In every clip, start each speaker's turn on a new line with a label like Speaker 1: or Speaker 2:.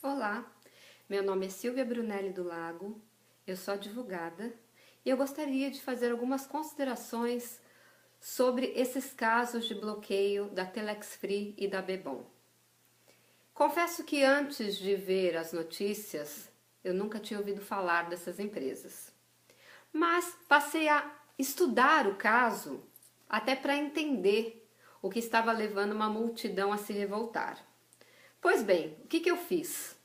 Speaker 1: Olá, meu nome é Silvia Brunelli do Lago, eu sou advogada e eu gostaria de fazer algumas considerações sobre esses casos de bloqueio da Telex Free e da Bebom. Confesso que antes de ver as notícias, eu nunca tinha ouvido falar dessas empresas, mas passei a estudar o caso até para entender o que estava levando uma multidão a se revoltar. Pois bem, o que eu fiz?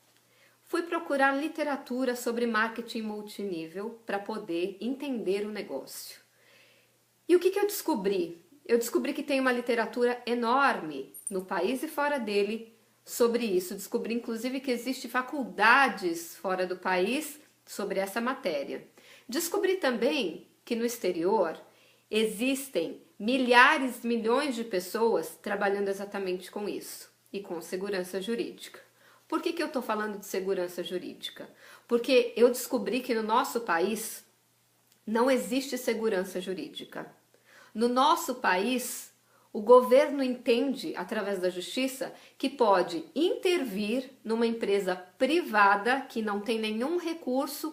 Speaker 1: Fui procurar literatura sobre marketing multinível para poder entender o negócio. E o que eu descobri? Eu descobri que tem uma literatura enorme no país e fora dele sobre isso. Descobri inclusive que existem faculdades fora do país sobre essa matéria. Descobri também que no exterior existem milhares, milhões de pessoas trabalhando exatamente com isso e com segurança jurídica. Por que eu estou falando de segurança jurídica? Porque eu descobri que no nosso país não existe segurança jurídica. No nosso país, o governo entende, através da justiça, que pode intervir numa empresa privada que não tem nenhum recurso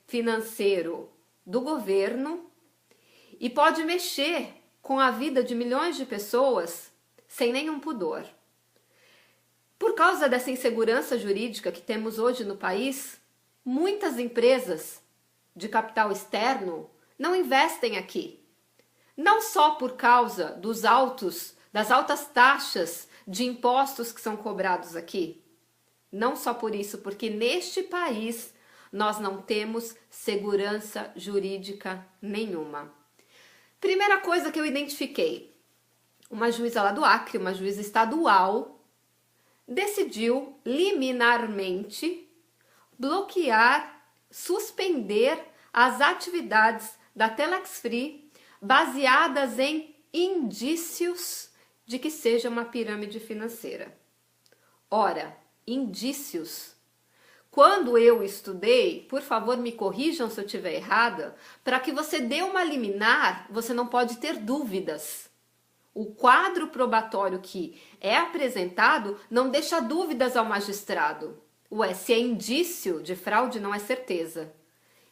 Speaker 1: financeiro do governo e pode mexer com a vida de milhões de pessoas sem nenhum pudor. Por causa dessa insegurança jurídica que temos hoje no país, muitas empresas de capital externo não investem aqui. Não só por causa das altas taxas de impostos que são cobrados aqui. Não só por isso, porque neste país nós não temos segurança jurídica nenhuma. Primeira coisa que eu identifiquei, uma juíza lá do Acre, uma juíza estadual, decidiu liminarmente bloquear, suspender as atividades da Telex Free baseadas em indícios de que seja uma pirâmide financeira. Ora, indícios. Quando eu estudei, por favor me corrijam se eu estiver errada, para que você dê uma liminar, você não pode ter dúvidas. O quadro probatório que é apresentado não deixa dúvidas ao magistrado. Se é indício de fraude, não é certeza.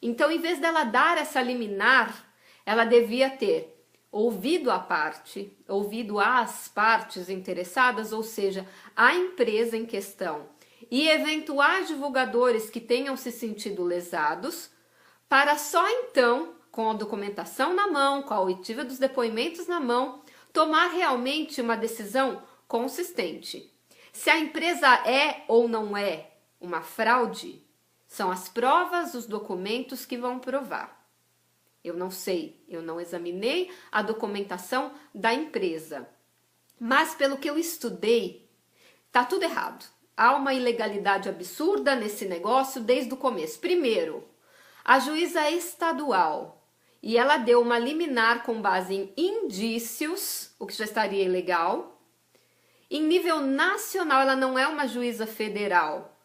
Speaker 1: Então, em vez dela dar essa liminar, ela devia ter ouvido as partes interessadas, ou seja, a empresa em questão, e eventuais divulgadores que tenham se sentido lesados, para só então, com a documentação na mão, com a oitiva dos depoimentos na mão, tomar realmente uma decisão consistente. Se a empresa é ou não é uma fraude, são as provas, os documentos que vão provar. Eu não sei, eu não examinei a documentação da empresa. Mas pelo que eu estudei, tá tudo errado. Há uma ilegalidade absurda nesse negócio desde o começo. Primeiro, a juíza estadual, e ela deu uma liminar com base em indícios, o que já estaria ilegal. Em nível nacional, ela não é uma juíza federal.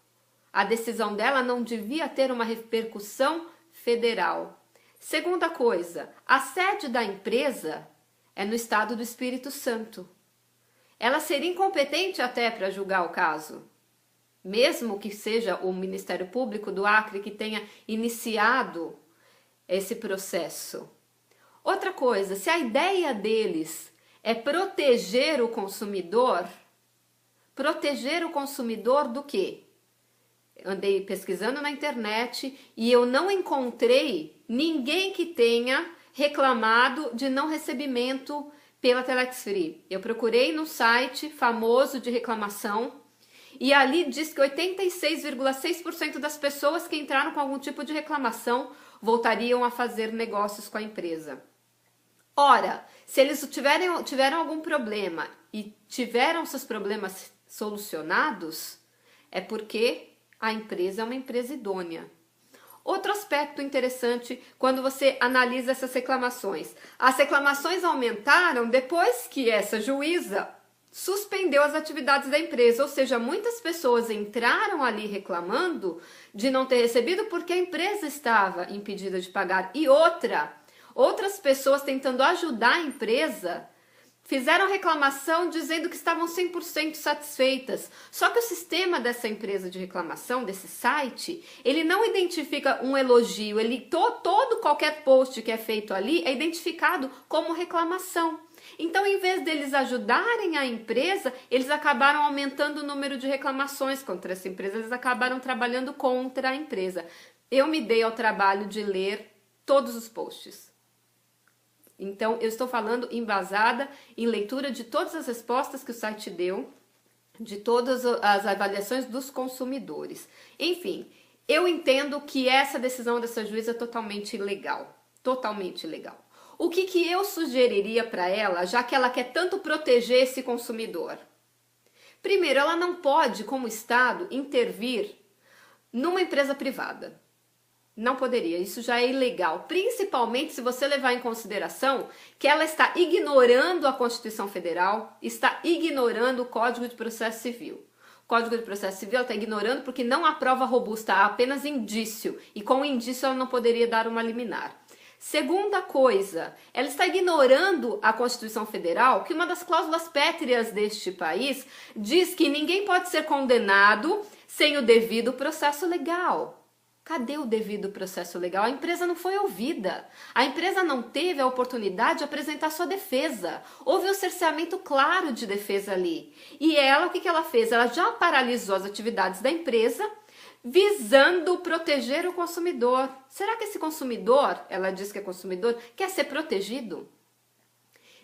Speaker 1: A decisão dela não devia ter uma repercussão federal. Segunda coisa, a sede da empresa é no estado do Espírito Santo. Ela seria incompetente até para julgar o caso. Mesmo que seja o Ministério Público do Acre que tenha iniciado esse processo. Outra coisa, se a ideia deles é proteger o consumidor do quê? Andei pesquisando na internet e eu não encontrei ninguém que tenha reclamado de não recebimento pela Telex Free. Eu procurei no site famoso de reclamação e ali diz que 86,6% das pessoas que entraram com algum tipo de reclamação voltariam a fazer negócios com a empresa. Ora, se eles tiveram algum problema e tiveram seus problemas solucionados, é porque a empresa é uma empresa idônea. Outro aspecto interessante quando você analisa essas reclamações. As reclamações aumentaram depois que essa juíza suspendeu as atividades da empresa, ou seja, muitas pessoas entraram ali reclamando de não ter recebido porque a empresa estava impedida de pagar. E outras pessoas tentando ajudar a empresa fizeram reclamação dizendo que estavam 100% satisfeitas. Só que o sistema dessa empresa de reclamação, desse site, ele não identifica um elogio, qualquer post que é feito ali é identificado como reclamação. Então, em vez deles ajudarem a empresa, eles acabaram aumentando o número de reclamações contra essa empresa, eles acabaram trabalhando contra a empresa. Eu me dei ao trabalho de ler todos os posts. Então, eu estou falando embasada em leitura de todas as respostas que o site deu, de todas as avaliações dos consumidores. Enfim, eu entendo que essa decisão dessa juíza é totalmente legal. Totalmente legal. O que eu sugeriria para ela, já que ela quer tanto proteger esse consumidor? Primeiro, ela não pode, como Estado, intervir numa empresa privada. Não poderia, isso já é ilegal, principalmente se você levar em consideração que ela está ignorando a Constituição Federal, está ignorando o Código de Processo Civil. O Código de Processo Civil ela está ignorando porque não há prova robusta, há apenas indício, e com o indício ela não poderia dar uma liminar. Segunda coisa, ela está ignorando a Constituição Federal, que uma das cláusulas pétreas deste país diz que ninguém pode ser condenado sem o devido processo legal. Cadê o devido processo legal? A empresa não foi ouvida. A empresa não teve a oportunidade de apresentar sua defesa. Houve um cerceamento claro de defesa ali. E ela, o que ela fez? Ela já paralisou as atividades da empresa, visando proteger o consumidor. Será que esse consumidor, ela diz que é consumidor, quer ser protegido?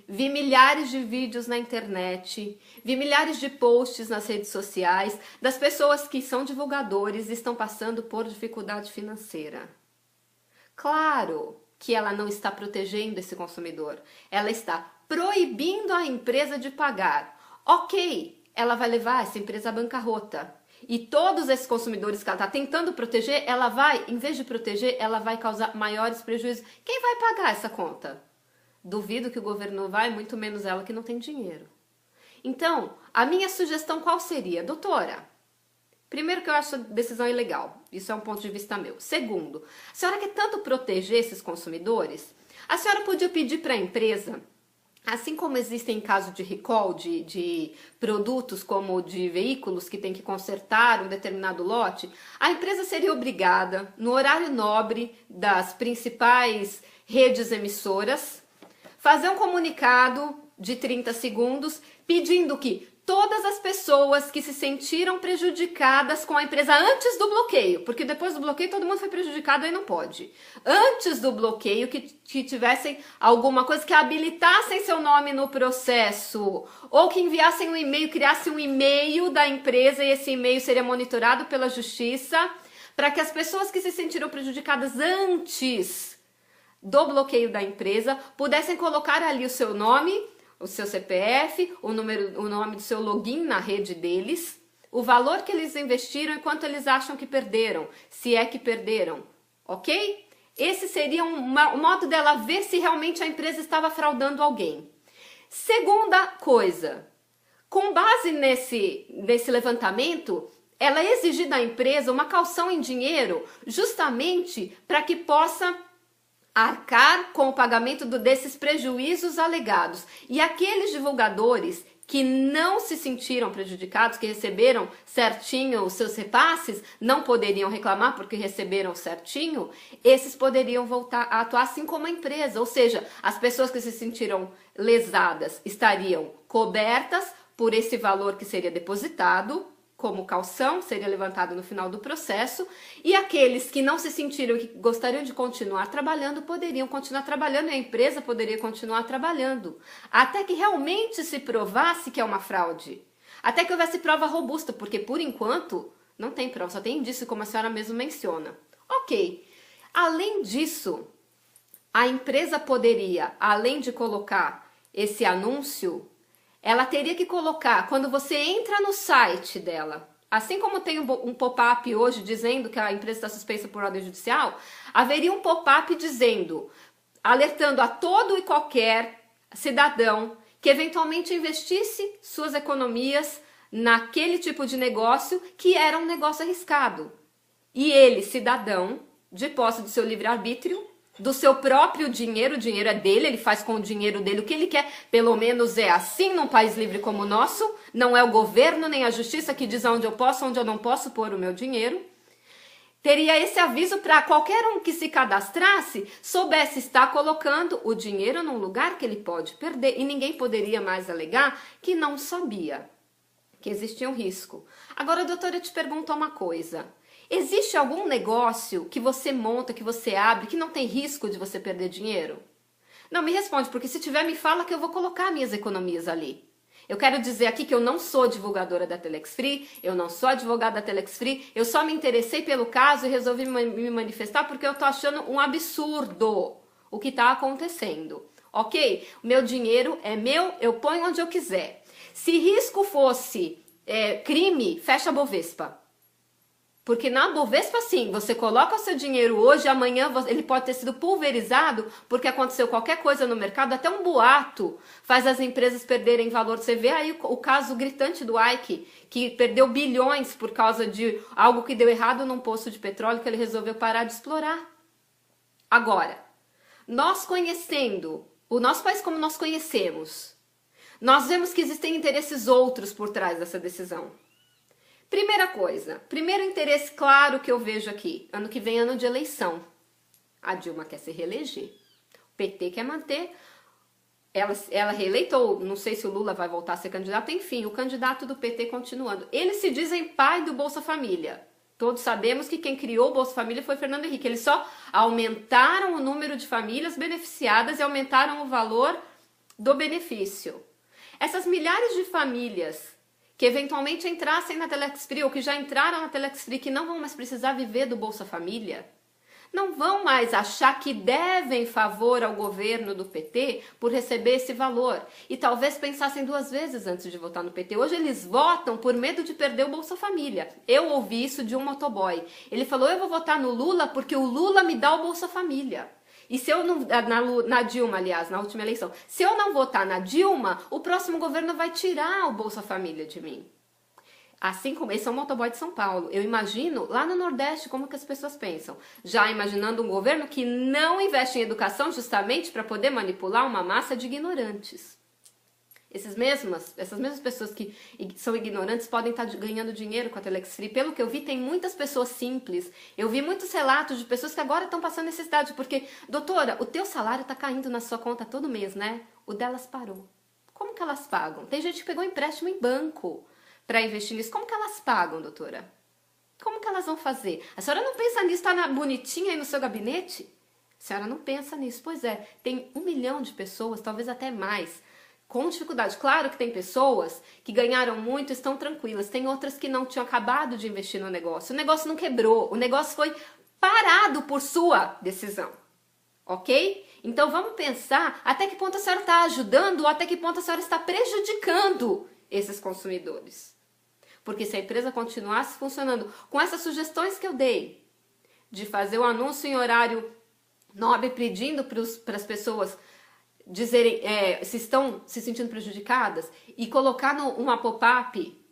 Speaker 1: Vi milhares de vídeos na internet, vi milhares de posts nas redes sociais das pessoas que são divulgadores e estão passando por dificuldade financeira. Claro que ela não está protegendo esse consumidor, ela está proibindo a empresa de pagar. Ok, ela vai levar essa empresa à bancarrota. E todos esses consumidores que ela está tentando proteger, ela vai, em vez de proteger, ela vai causar maiores prejuízos. Quem vai pagar essa conta? Duvido que o governo vai, muito menos ela que não tem dinheiro. Então, a minha sugestão qual seria? Doutora, primeiro que eu acho a decisão ilegal, isso é um ponto de vista meu. Segundo, a senhora quer tanto proteger esses consumidores, a senhora podia pedir para a empresa, assim como existem em caso de recall de produtos como de veículos que tem que consertar um determinado lote, a empresa seria obrigada, no horário nobre das principais redes emissoras, fazer um comunicado de 30 segundos pedindo que todas as pessoas que se sentiram prejudicadas com a empresa antes do bloqueio, porque depois do bloqueio todo mundo foi prejudicado, aí não pode. Antes do bloqueio, que tivessem alguma coisa que habilitassem seu nome no processo, ou que enviassem um e-mail, criassem um e-mail da empresa e esse e-mail seria monitorado pela justiça, para que as pessoas que se sentiram prejudicadas antes do bloqueio da empresa pudessem colocar ali o seu nome, o seu CPF, o nome do seu login na rede deles, o valor que eles investiram e quanto eles acham que perderam, se é que perderam, ok? Esse seria um modo dela ver se realmente a empresa estava fraudando alguém. Segunda coisa, com base nesse levantamento, ela exigir da empresa uma caução em dinheiro justamente para que possa arcar com o pagamento desses prejuízos alegados. E aqueles divulgadores que não se sentiram prejudicados, que receberam certinho os seus repasses, não poderiam reclamar porque receberam certinho, esses poderiam voltar a atuar assim como a empresa. Ou seja, as pessoas que se sentiram lesadas estariam cobertas por esse valor que seria depositado, como caução, seria levantado no final do processo, e aqueles que não se sentiram que gostariam de continuar trabalhando, poderiam continuar trabalhando, e a empresa poderia continuar trabalhando, até que realmente se provasse que é uma fraude, até que houvesse prova robusta, porque por enquanto não tem prova, só tem indício, como a senhora mesmo menciona. Ok, além disso, a empresa poderia, além de colocar esse anúncio, ela teria que colocar, quando você entra no site dela, assim como tem um pop-up hoje dizendo que a empresa está suspensa por ordem judicial, haveria um pop-up dizendo, alertando a todo e qualquer cidadão que eventualmente investisse suas economias naquele tipo de negócio que era um negócio arriscado. E ele, cidadão, de posse do seu livre-arbítrio, do seu próprio dinheiro, o dinheiro é dele, ele faz com o dinheiro dele o que ele quer, pelo menos é assim num país livre como o nosso, não é o governo nem a justiça que diz onde eu posso, onde eu não posso pôr o meu dinheiro. Teria esse aviso para qualquer um que se cadastrasse, soubesse estar colocando o dinheiro num lugar que ele pode perder e ninguém poderia mais alegar que não sabia, que existia um risco. Agora, doutora, eu te pergunto uma coisa. Existe algum negócio que você monta, que você abre, que não tem risco de você perder dinheiro? Não, me responde, porque se tiver, me fala que eu vou colocar minhas economias ali. Eu quero dizer aqui que eu não sou divulgadora da Telex Free, eu não sou advogada da Telex Free, eu só me interessei pelo caso e resolvi me manifestar porque eu tô achando um absurdo o que tá acontecendo, ok? O meu dinheiro é meu, eu ponho onde eu quiser. Se risco fosse crime, fecha a Bovespa. Porque na Bovespa, sim, você coloca o seu dinheiro hoje, amanhã ele pode ter sido pulverizado porque aconteceu qualquer coisa no mercado, até um boato faz as empresas perderem valor. Você vê aí o caso gritante do Ike, que perdeu bilhões por causa de algo que deu errado num poço de petróleo que ele resolveu parar de explorar. Agora, nós conhecendo o nosso país como nós conhecemos, nós vemos que existem interesses outros por trás dessa decisão. Primeira coisa, primeiro interesse claro que eu vejo aqui, ano que vem ano de eleição. A Dilma quer se reeleger, o PT quer manter, ela reeleitou, não sei se o Lula vai voltar a ser candidato, enfim, o candidato do PT continuando. Eles se dizem pai do Bolsa Família. Todos sabemos que quem criou o Bolsa Família foi Fernando Henrique. Eles só aumentaram o número de famílias beneficiadas e aumentaram o valor do benefício. Essas milhares de famílias que eventualmente entrassem na Telex Free ou que já entraram na Telex Free, que não vão mais precisar viver do Bolsa Família, não vão mais achar que devem favor ao governo do PT por receber esse valor. E talvez pensassem duas vezes antes de votar no PT. Hoje eles votam por medo de perder o Bolsa Família. Eu ouvi isso de um motoboy. Ele falou, eu vou votar no Lula porque o Lula me dá o Bolsa Família. E se eu não, na Dilma, aliás, na última eleição, se eu não votar na Dilma, o próximo governo vai tirar o Bolsa Família de mim. Assim como esse é um motoboy de São Paulo. Eu imagino lá no Nordeste como que as pessoas pensam. Já imaginando um governo que não investe em educação justamente para poder manipular uma massa de ignorantes. Essas mesmas pessoas que são ignorantes podem estar ganhando dinheiro com a Telex Free. Pelo que eu vi, tem muitas pessoas simples. Eu vi muitos relatos de pessoas que agora estão passando necessidade. Porque, doutora, o teu salário está caindo na sua conta todo mês, né? O delas parou. Como que elas pagam? Tem gente que pegou empréstimo em banco para investir nisso. Como que elas pagam, doutora? Como que elas vão fazer? A senhora não pensa nisso? Está bonitinha aí no seu gabinete? A senhora não pensa nisso. Pois é, tem 1 milhão de pessoas, talvez até mais, com dificuldade. Claro que tem pessoas que ganharam muito e estão tranquilas. Tem outras que não tinham acabado de investir no negócio. O negócio não quebrou. O negócio foi parado por sua decisão. Ok? Então vamos pensar até que ponto a senhora está ajudando ou até que ponto a senhora está prejudicando esses consumidores. Porque se a empresa continuasse funcionando com essas sugestões que eu dei, de fazer o anúncio em horário nobre pedindo para as pessoas dizerem se estão se sentindo prejudicadas e colocar uma pop-up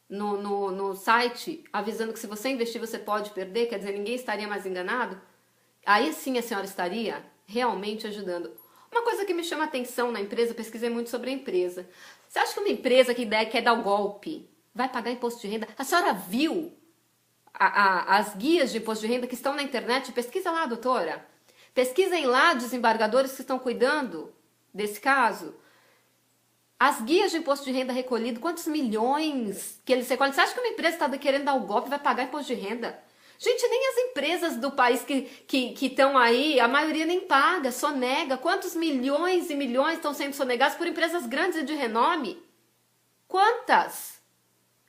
Speaker 1: no site avisando que se você investir você pode perder, quer dizer, ninguém estaria mais enganado, aí sim a senhora estaria realmente ajudando. Uma coisa que me chama a atenção na empresa, pesquisei muito sobre a empresa. Você acha que uma empresa que quer dar o golpe vai pagar imposto de renda? A senhora viu as guias de imposto de renda que estão na internet? Pesquisa lá, doutora. Pesquisem lá desembargadores que estão cuidando desse caso. As guias de imposto de renda recolhido, quantos milhões que eles recolhem? Você acha que uma empresa está querendo dar o golpe vai pagar imposto de renda? Gente, nem as empresas do país que estão aí, a maioria nem paga, sonega. Quantos milhões e milhões estão sendo sonegados por empresas grandes e de renome? Quantas?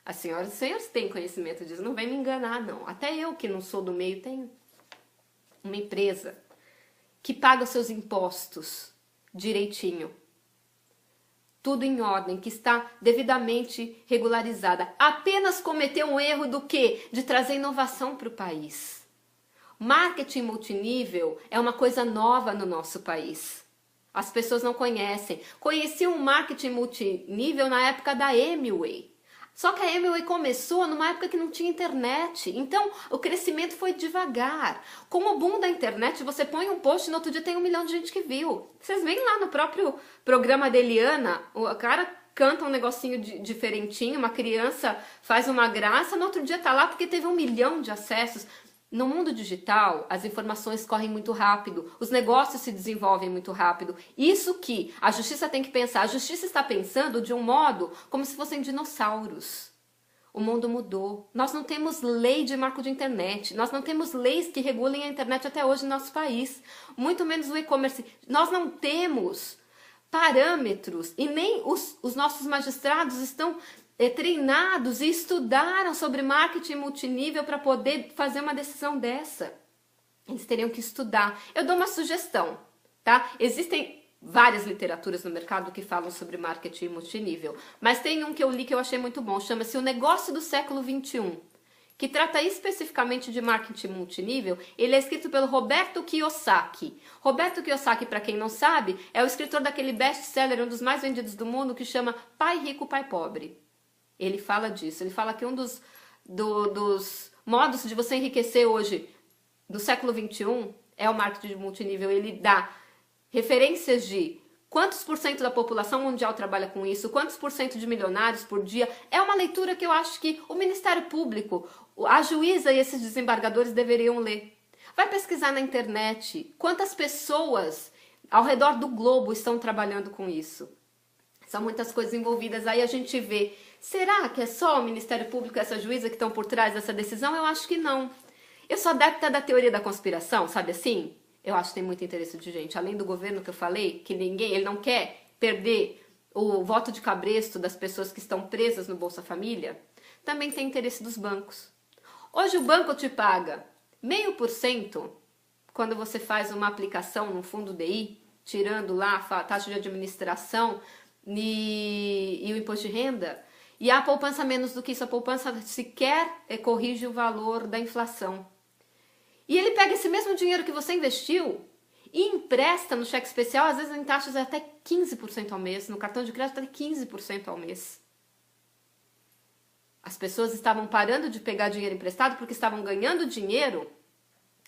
Speaker 1: As senhoras e senhores têm conhecimento disso, não vem me enganar, não. Até eu, que não sou do meio, tenho uma empresa que paga os seus impostos direitinho. Tudo em ordem, que está devidamente regularizada. Apenas cometeu um erro do quê? De trazer inovação para o país. Marketing multinível é uma coisa nova no nosso país. As pessoas não conhecem. Conheciam o marketing multinível na época da Amway. Só que a Amway começou numa época que não tinha internet, então o crescimento foi devagar. Com o boom da internet, você põe um post e no outro dia tem 1 milhão de gente que viu. Vocês veem lá no próprio programa da Eliana, o cara canta um negocinho diferentinho, uma criança faz uma graça, no outro dia tá lá porque teve 1 milhão de acessos. No mundo digital, as informações correm muito rápido, os negócios se desenvolvem muito rápido. Isso que a justiça tem que pensar. A justiça está pensando de um modo como se fossem dinossauros. O mundo mudou. Nós não temos lei de marco de internet. Nós não temos leis que regulem a internet até hoje no nosso país. Muito menos o e-commerce. Nós não temos parâmetros e nem os nossos magistrados estão treinados e estudaram sobre marketing multinível para poder fazer uma decisão dessa. Eles teriam que estudar. Eu dou uma sugestão, tá? Existem várias literaturas no mercado que falam sobre marketing multinível, mas tem um que eu li que eu achei muito bom, chama-se O Negócio do Século XXI, que trata especificamente de marketing multinível. Ele é escrito pelo Roberto Kiyosaki. Roberto Kiyosaki, para quem não sabe, é o escritor daquele best-seller, um dos mais vendidos do mundo, que chama Pai Rico, Pai Pobre. Ele fala disso, ele fala que um dos modos de você enriquecer hoje, do século XXI, é o marketing multinível. Ele dá referências de quantos por cento da população mundial trabalha com isso, quantos por cento de milionários por dia. É uma leitura que eu acho que o Ministério Público, a juíza e esses desembargadores deveriam ler. Vai pesquisar na internet quantas pessoas ao redor do globo estão trabalhando com isso. São muitas coisas envolvidas, aí a gente vê. Será que é só o Ministério Público e essa juíza que estão por trás dessa decisão? Eu acho que não. Eu sou adepta da teoria da conspiração, sabe assim? Eu acho que tem muito interesse de gente. Além do governo que eu falei, que ele não quer perder o voto de cabresto das pessoas que estão presas no Bolsa Família, também tem interesse dos bancos. Hoje o banco te paga 0,5% quando você faz uma aplicação no fundo DI, tirando lá a taxa de administração e o imposto de renda, e a poupança menos do que isso, a poupança sequer corrige o valor da inflação. E ele pega esse mesmo dinheiro que você investiu e empresta no cheque especial, às vezes em taxas até 15% ao mês, no cartão de crédito até 15% ao mês. As pessoas estavam parando de pegar dinheiro emprestado porque estavam ganhando dinheiro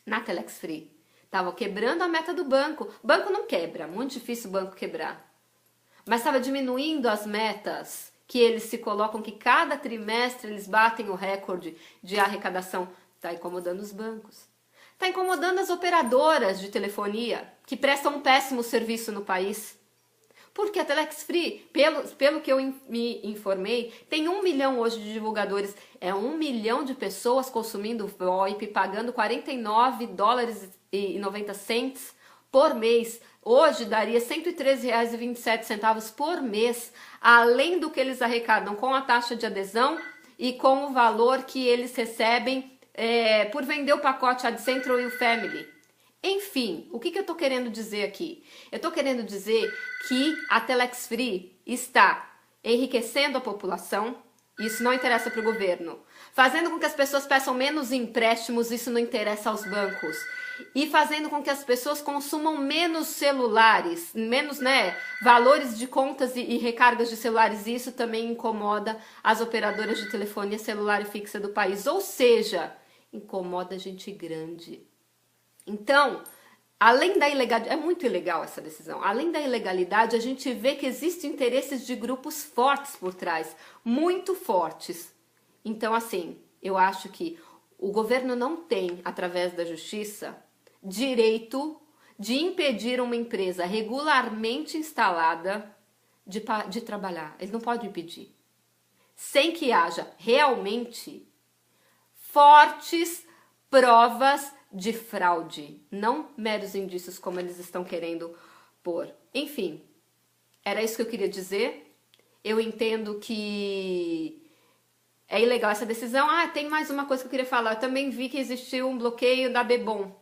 Speaker 1: na Telex Free. Estavam quebrando a meta do banco. Banco não quebra, muito difícil o banco quebrar. Mas estava diminuindo as metas que eles se colocam, que cada trimestre eles batem o recorde de arrecadação. Está incomodando os bancos. Está incomodando as operadoras de telefonia, que prestam um péssimo serviço no país. Porque a Telex Free, pelo que eu me informei, tem 1 milhão hoje de divulgadores. É 1 milhão de pessoas consumindo VoIP, pagando $49,90 por mês. Hoje daria R$ 113,27 por mês, além do que eles arrecadam com a taxa de adesão e com o valor que eles recebem por vender o pacote AdCentral e o Family. Enfim, o que eu estou querendo dizer aqui? Eu estou querendo dizer que a Telex Free está enriquecendo a população, isso não interessa para o governo, fazendo com que as pessoas peçam menos empréstimos, isso não interessa aos bancos, e fazendo com que as pessoas consumam menos celulares, menos valores de contas e recargas de celulares, e isso também incomoda as operadoras de telefonia celular e fixa do país, ou seja, incomoda gente grande. Então, além da ilegalidade, é muito ilegal essa decisão, além da ilegalidade, a gente vê que existem interesses de grupos fortes por trás, muito fortes. Então, assim, eu acho que o governo não tem, através da justiça, direito de impedir uma empresa regularmente instalada de trabalhar. Ele não pode impedir. Sem que haja realmente fortes provas de fraude, não meros indícios como eles estão querendo pôr. Enfim, era isso que eu queria dizer. Eu entendo que é ilegal essa decisão. Tem mais uma coisa que eu queria falar. Eu também vi que existiu um bloqueio da Bebom.